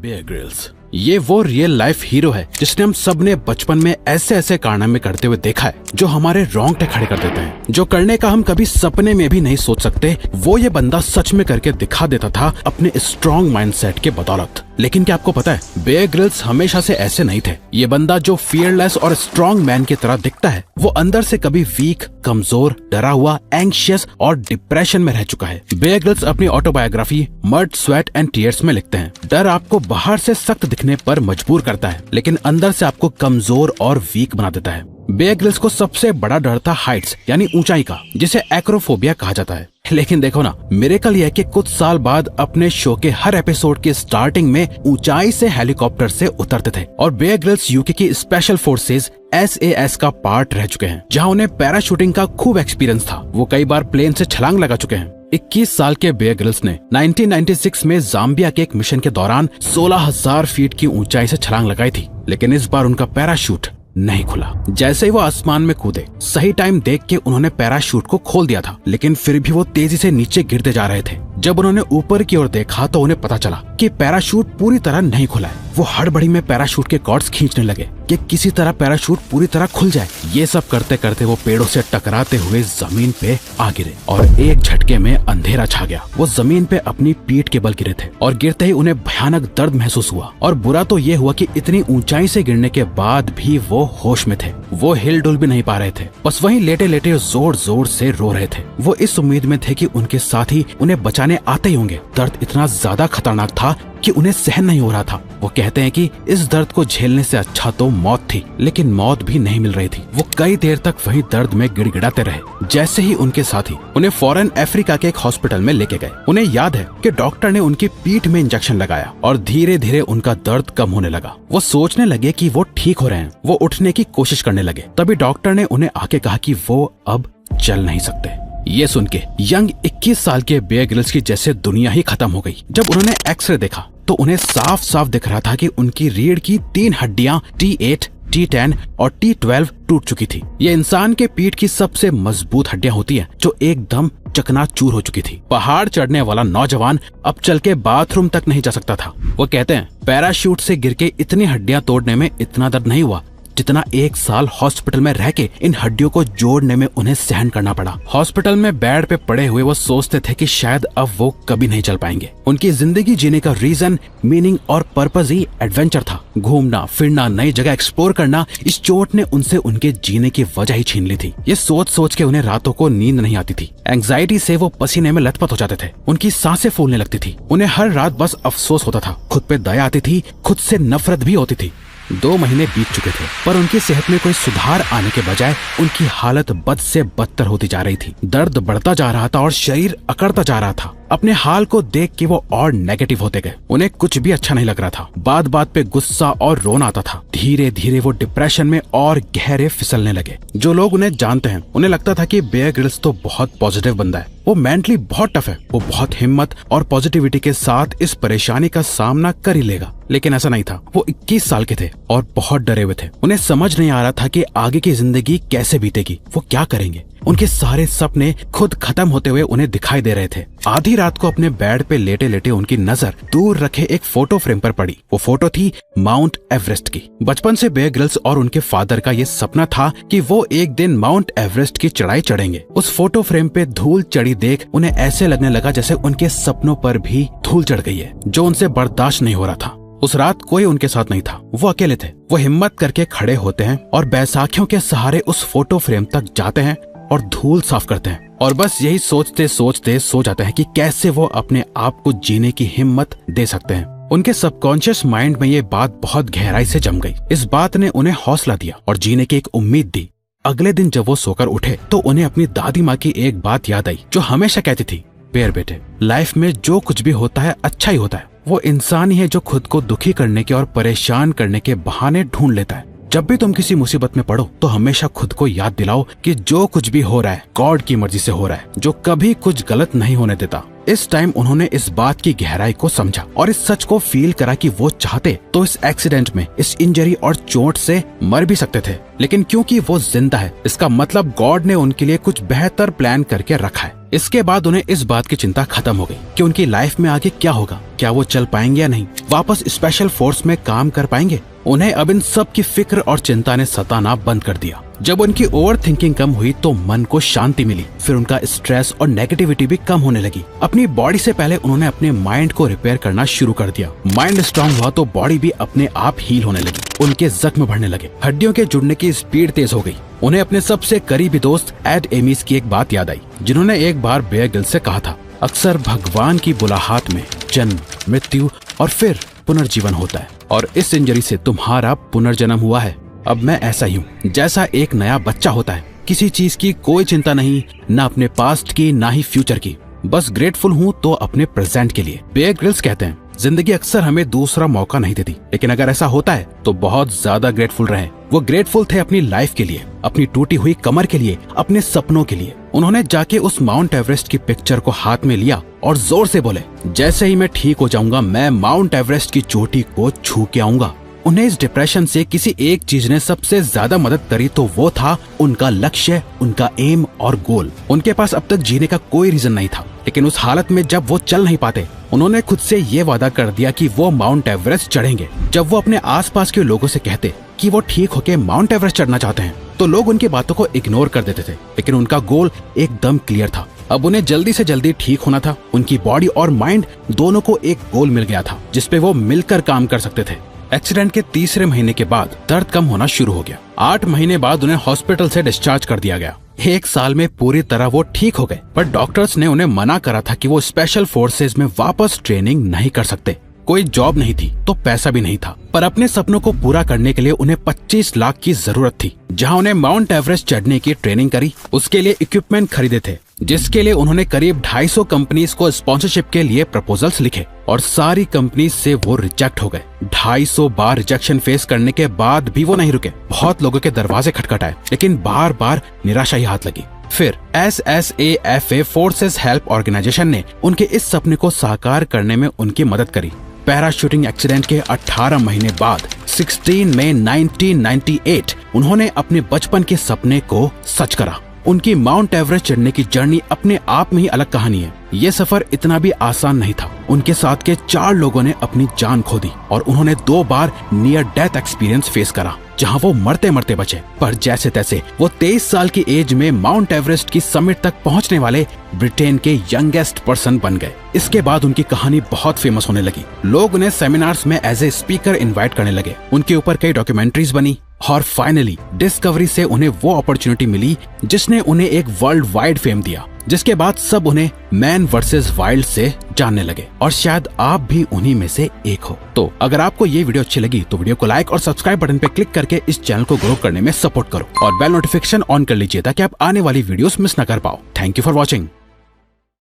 Bear Grylls ये वो real life hero है जिसने हम सब ने बचपन में ऐसे ऐसे कारनामे करते हुए देखा है जो हमारे रोंगटे खड़े कर देते हैं, जो करने का हम कभी सपने में भी नहीं सोच सकते। वो ये बंदा सच में करके दिखा देता था अपने स्ट्रॉन्ग माइंडसेट के बदौलत। लेकिन क्या आपको पता है, बेयर ग्रिल्स हमेशा से ऐसे नहीं थे। ये बंदा जो फियरलेस और स्ट्रॉन्ग मैन की तरह दिखता है, वो अंदर से कभी वीक, कमजोर, डरा हुआ, एंग्शियस और डिप्रेशन में रह चुका है। बेयर ग्रिल्स अपनी autobiography mud, sweat and tears में लिखते हैं, डर आपको बाहर से सख्त दिखने पर मजबूर करता है, लेकिन अंदर से आपको कमजोर और वीक बना देता है। बेयर ग्रिल्स को सबसे बड़ा डर था हाइट्स यानी ऊंचाई का, जिसे एक्रोफोबिया कहा जाता है। लेकिन देखो ना, मिरेकल यह कि कुछ साल बाद अपने शो के हर एपिसोड के स्टार्टिंग में ऊंचाई से हेलीकॉप्टर से उतरते थे और बेयर ग्रिल्स यूके की स्पेशल फोर्सेस SAS का पार्ट रह चुके हैं, जहां उन्हें पैराशूटिंग का खूब एक्सपीरियंस था। वो कई बार प्लेन से छलांग लगा चुके हैं। 21 साल के बेयर ग्रिल्स ने 1996 में जाम्बिया के एक मिशन के दौरान 16,000 फीट की ऊंचाई से छलांग लगाई थी, लेकिन इस बार उनका पैराशूट नहीं खुला। जैसे ही वो आसमान में कूदे, सही टाइम देख के उन्होंने पैराशूट को खोल दिया था, लेकिन फिर भी वो तेजी से नीचे गिरते जा रहे थे। जब उन्होंने ऊपर की ओर देखा तो उन्हें पता चला कि पैराशूट पूरी तरह नहीं खुला है। वो हड़बड़ी में पैराशूट के कॉर्ड्स खींचने लगे कि किसी तरह पैराशूट पूरी तरह खुल जाए। ये सब करते करते वो पेड़ों से टकराते हुए जमीन पे आ गिरे और एक झटके में अंधेरा छा गया। वो जमीन पे अपनी पीठ के बल गिरे थे और गिरते ही उन्हें भयानक दर्द महसूस हुआ। और बुरा तो ये हुआ कि इतनी ऊंचाई से गिरने के बाद भी वो होश में थे। वो हिल डुल भी नहीं पा रहे थे, बस वहीं लेटे लेटे जोर जोर से रो रहे थे। वो इस उम्मीद में थे कि उनके साथी उन्हें बचाने आते ही होंगे। दर्द इतना ज्यादा खतरनाक था कि उन्हें सहन नहीं हो रहा था। वो कहते हैं कि इस दर्द को झेलने से अच्छा तो मौत थी, लेकिन मौत भी नहीं मिल रही थी। वो कई देर तक वहीं दर्द में गिड़गिड़ाते रहे। जैसे ही उनके साथी उन्हें फौरन अफ्रीका के एक हॉस्पिटल में लेके गए। उन्हें याद है कि डॉक्टर ने उनकी पीठ में इंजेक्शन लगाया और धीरे धीरे उनका दर्द कम होने लगा। वो सोचने लगे कि वो ठीक हो रहे हैं। वो उठने की कोशिश करने लगे। तभी डॉक्टर ने उन्हें आके कहा कि वो अब चल नहीं सकते। ये सुन के यंग 21 साल के बेयर ग्रिल्स की जैसे दुनिया ही खत्म हो गई। जब उन्होंने एक्सरे देखा तो उन्हें साफ साफ दिख रहा था कि उनकी रीढ़ की 3 हड्डियां T8, T10 और T12 टूट चुकी थी। ये इंसान के पीठ की सबसे मजबूत हड्डियां होती हैं, जो एकदम चकनाचूर हो चुकी थी। पहाड़ चढ़ने वाला नौजवान अब चल के बाथरूम तक नहीं जा सकता था। वो कहते हैं, पैराशूट से गिर के इतनी हड्डियां तोड़ने में इतना दर्द नहीं हुआ जितना 1 साल हॉस्पिटल में रह के इन हड्डियों को जोड़ने में उन्हें सहन करना पड़ा। हॉस्पिटल में बेड पे पड़े हुए वो सोचते थे कि शायद अब वो कभी नहीं चल पाएंगे। उनकी जिंदगी जीने का रीजन, मीनिंग और पर्पस ही एडवेंचर था। घूमना फिरना, नई जगह एक्सप्लोर करना। इस चोट ने उनसे उनके जीने की वजह ही छीन ली थी। ये सोच सोच के उन्हें रातों को नींद नहीं आती थी। एंग्जाइटी से वो पसीने में लथपथ हो जाते थे। उनकी सांसें फूलने लगती थी। उन्हें हर रात बस अफसोस होता था। खुद पे दया आती थी, खुद से नफरत भी होती थी। 2 महीने बीत चुके थे, पर उनकी सेहत में कोई सुधार आने के बजाय उनकी हालत बद से बदतर होती जा रही थी। दर्द बढ़ता जा रहा था और शरीर अकड़ता जा रहा था। अपने हाल को देख के वो और नेगेटिव होते गए। उन्हें कुछ भी अच्छा नहीं लग रहा था। बात बात पे गुस्सा और रोना आता था। धीरे धीरे वो डिप्रेशन में और गहरे फिसलने लगे। जो लोग उन्हें जानते हैं उन्हें लगता था कि बेयर ग्रिल्स तो बहुत पॉजिटिव बंदा है, वो मेंटली बहुत टफ है, वो बहुत हिम्मत और पॉजिटिविटी के साथ इस परेशानी का सामना कर ही लेगा। लेकिन ऐसा नहीं था। वो 21 साल के थे और बहुत डरे हुए थे। उन्हें समझ नहीं आ रहा था कि आगे की जिंदगी कैसे बीतेगी, वो क्या करेंगे। उनके सारे सपने खुद खत्म होते हुए उन्हें दिखाई दे रहे थे। आधी रात को अपने बेड पे लेटे लेटे उनकी नजर दूर रखे एक फोटो फ्रेम पर पड़ी। वो फोटो थी माउंट एवरेस्ट की। बचपन से बेयर ग्रिल्स और उनके फादर का ये सपना था कि वो एक दिन माउंट एवरेस्ट की चढ़ाई चढ़ेंगे। उस फोटो फ्रेम पे धूल चढ़ी देख उन्हें ऐसे लगने लगा जैसे उनके सपनों पर भी धूल चढ़ गई है, जो उनसे बर्दाश्त नहीं हो रहा था। उस रात कोई उनके साथ नहीं था। वो अकेले थे। वो हिम्मत करके खड़े होते हैं और बैसाखियों के सहारे उस फोटो फ्रेम तक जाते हैं और धूल साफ करते हैं और बस यही सोचते सोचते सो जाते हैं कि कैसे वो अपने आप को जीने की हिम्मत दे सकते हैं। उनके सबकॉन्शियस माइंड में ये बात बहुत गहराई से जम गई। इस बात ने उन्हें हौसला दिया और जीने की एक उम्मीद दी। अगले दिन जब वो सोकर उठे तो उन्हें अपनी दादी माँ की एक बात याद आई, जो हमेशा कहती थी, बेयर बेटे, लाइफ में जो कुछ भी होता है अच्छा ही होता है। वो इंसान ही है जो खुद को दुखी करने के और परेशान करने के बहाने ढूंढ लेता है। जब भी तुम किसी मुसीबत में पड़ो तो हमेशा खुद को याद दिलाओ कि जो कुछ भी हो रहा है गॉड की मर्जी से हो रहा है, जो कभी कुछ गलत नहीं होने देता। इस टाइम उन्होंने इस बात की गहराई को समझा और इस सच को फील करा कि वो चाहते तो इस एक्सीडेंट में, इस इंजरी और चोट से मर भी सकते थे, लेकिन क्योंकि वो जिंदा है इसका मतलब गॉड ने उनके लिए कुछ बेहतर प्लान करके रखा है। इसके बाद उन्हें इस बात की चिंता खत्म हो गई कि उनकी लाइफ में आगे क्या होगा, क्या वो चल पाएंगे या नहीं, वापस स्पेशल फोर्स में काम कर पाएंगे। उन्हें अब इन सब की फिक्र और चिंता ने सताना बंद कर दिया। जब उनकी ओवर थिंकिंग कम हुई तो मन को शांति मिली, फिर उनका स्ट्रेस और नेगेटिविटी भी कम होने लगी। अपनी बॉडी से पहले उन्होंने अपने माइंड को रिपेयर करना शुरू कर दिया। माइंड स्ट्रांग हुआ तो बॉडी भी अपने आप हील होने लगी। उनके जख्म बढ़ने लगे, हड्डियों के जुड़ने की स्पीड तेज हो गई। उन्हें अपने सबसे करीबी दोस्त एड एमिस की एक बात याद आई, जिन्होंने एक बार बेयर ग्रिल्स से कहा था, अक्सर भगवान की बुलाहट में जन्म, मृत्यु और फिर पुनर्जीवन होता है, और इस इंजरी से तुम्हारा पुनर्जन्म हुआ है। अब मैं ऐसा ही हूँ जैसा एक नया बच्चा होता है। किसी चीज की कोई चिंता नहीं, न अपने पास्ट की ना ही फ्यूचर की, बस ग्रेटफुल हूँ तो अपने प्रेजेंट के लिए। बेयर ग्रिल्स कहते हैं, जिंदगी अक्सर हमें दूसरा मौका नहीं देती, लेकिन अगर ऐसा होता है तो बहुत ज्यादा ग्रेटफुल रहें। वो ग्रेटफुल थे अपनी लाइफ के लिए, अपनी टूटी हुई कमर के लिए, अपने सपनों के लिए। उन्होंने जाके उस माउंट एवरेस्ट की पिक्चर को हाथ में लिया और जोर से बोले, जैसे ही मैं ठीक हो जाऊंगा मैं माउंट एवरेस्ट की चोटी को छू के आऊंगा। उन्हें इस डिप्रेशन से किसी एक चीज ने सबसे ज्यादा मदद करी तो वो था उनका लक्ष्य, उनका एम और गोल। उनके पास अब तक जीने का कोई रीजन नहीं था, लेकिन उस हालत में जब वो चल नहीं पाते, उन्होंने खुद से ये वादा कर दिया कि वो माउंट एवरेस्ट चढ़ेंगे। जब वो अपने आसपास के लोगों से कहते कि वो ठीक होके माउंट एवरेस्ट चढ़ना चाहते हैं, तो लोग उनकी बातों को इग्नोर कर देते थे, लेकिन उनका गोल एकदम क्लियर था। अब उन्हें जल्दी से जल्दी ठीक होना था। उनकी बॉडी और माइंड दोनों को एक गोल मिल गया था जिसपे वो मिलकर काम कर सकते थे। एक्सीडेंट के तीसरे महीने के बाद दर्द कम होना शुरू हो गया। 8 महीने बाद उन्हें हॉस्पिटल से डिस्चार्ज कर दिया गया। 1 साल में पूरी तरह वो ठीक हो गए, पर डॉक्टर्स ने उन्हें मना करा था कि वो स्पेशल फोर्सेज में वापस ट्रेनिंग नहीं कर सकते। कोई जॉब नहीं थी तो पैसा भी नहीं था, पर अपने सपनों को पूरा करने के लिए उन्हें 25 लाख की जरूरत थी। जहां उन्हें माउंट एवरेस्ट चढ़ने की ट्रेनिंग करी, उसके लिए इक्विपमेंट खरीदे थे, जिसके लिए उन्होंने करीब 250 कंपनीज को स्पॉन्सरशिप के लिए प्रपोजल्स लिखे, और सारी कंपनीज से वो रिजेक्ट हो गए। 250 बार रिजेक्शन फेस करने के बाद भी वो नहीं रुके। बहुत लोगों के दरवाजे खटखटाए, लेकिन बार बार निराशा ही हाथ लगी। फिर SSAFA फोर्सेस हेल्प ऑर्गेनाइजेशन ने उनके इस सपने को साकार करने में उनकी मदद करी। पैराशूटिंग एक्सीडेंट के 18 महीने बाद 16 मई 1998 उन्होंने अपने बचपन के सपने को सच करा। उनकी माउंट एवरेस्ट चढ़ने की जर्नी अपने आप में ही अलग कहानी है। ये सफर इतना भी आसान नहीं था। उनके साथ के 4 लोगों ने अपनी जान खो दी और उन्होंने 2 बार नियर डेथ एक्सपीरियंस फेस करा, जहां वो मरते मरते बचे। पर जैसे तैसे वो 23 साल की एज में माउंट एवरेस्ट की समिट तक पहुंचने वाले ब्रिटेन के यंगेस्ट पर्सन बन गए। इसके बाद उनकी कहानी बहुत फेमस होने लगी। लोग उन्हें सेमिनार्स में एज ए स्पीकर इनवाइट करने लगे। उनके ऊपर कई डॉक्यूमेंट्रीज बनी और फाइनली डिस्कवरी से उन्हें वो अपॉर्चुनिटी मिली जिसने उन्हें एक वर्ल्ड वाइड फेम दिया, जिसके बाद सब उन्हें मैन वर्सेस वाइल्ड से जानने लगे, और शायद आप भी उन्हीं में से एक हो। तो अगर आपको ये वीडियो अच्छी लगी तो वीडियो को लाइक और सब्सक्राइब बटन पे क्लिक करके इस चैनल को ग्रो करने में सपोर्ट करो, और बेल नोटिफिकेशन ऑन कर लीजिए ताकि आप आने वाली वीडियोस मिस न कर पाओ। Thank you for watching.